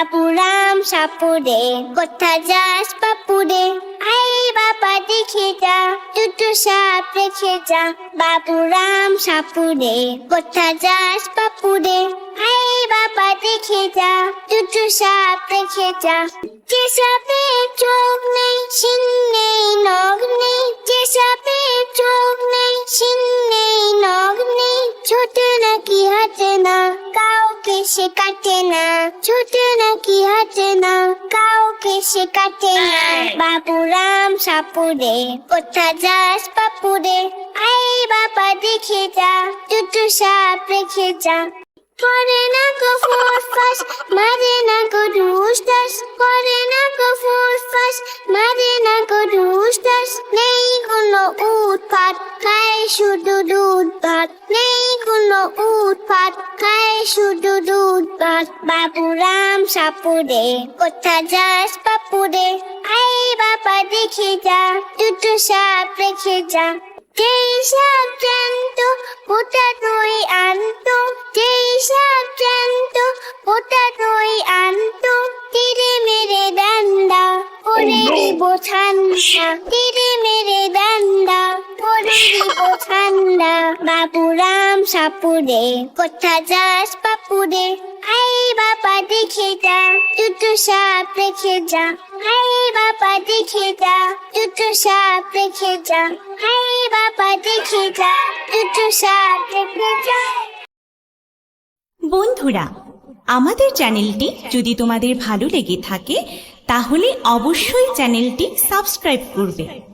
বাবুরাম সাপুরে, কোথা যাস বাপুরে? আই বাবা দেখে যা, দুটো সাপ রেখে যা। বাবুরাম সাপুরে, কোথা যাস বাপুরে? আই বাবা দেখে যা, দুটো সাপ রেখে যা। যে সাপের চোখ নেই, শিং নেই, নখ নেই। যে সাপের চোখ নেই, শিং নেই, নখ নেই। ছোটে নাকি হাঁটে না, কাউকে সে কাটে না। ছোটে নাকি হাঁটে না, কাউকে সে কাটে না। বাবুরাম সাপুরে, কোথা যাস বাপুরে? আই বাবা দেখে যা, দুটো সাপ রেখে যা। করে না গো ফুসফাস, মারে না গো ঢুসঢাস। করে না গো ফুসফাস, মারে না গো ঢুসঢাস। নেই কোনো উৎপাত, খায় শুধু দুধ ভাত। নেই কোনো উৎপাত, খায় শুধু দুধ ভাত। বাবুরাম সাপুরে, কোথা যাস বাপুরে? আই বাবা দেখে যা, দুটো সাপ রেখে যা। যেই সাপ জ্যান্ত, ওটা তুই আনতো। যেই সাপ জ্যান্ত, ওটা তুই আনতো। তীরে মেরে ডান্ডা, করে দিব ঠান্ডা। তীরে মেরে ডান্ডা, করে দিব ঠান্ডা। বাবুরাম সাপুরে, কোথা যাস বাপুরে? আই বাবা দেখে যা, দুটো সাপ রেখে যা। আই বাবা দেখে যা, দুটো সাপ রেখে যা। আই বাবা দেখে যা, দুটো সাপ রেখে যা। বন্ধুরা, আমাদের চ্যানেলটি যদি তোমাদের ভালো লেগে থাকে তাহলে অবশ্যই চ্যানেলটি সাবস্ক্রাইব করবে।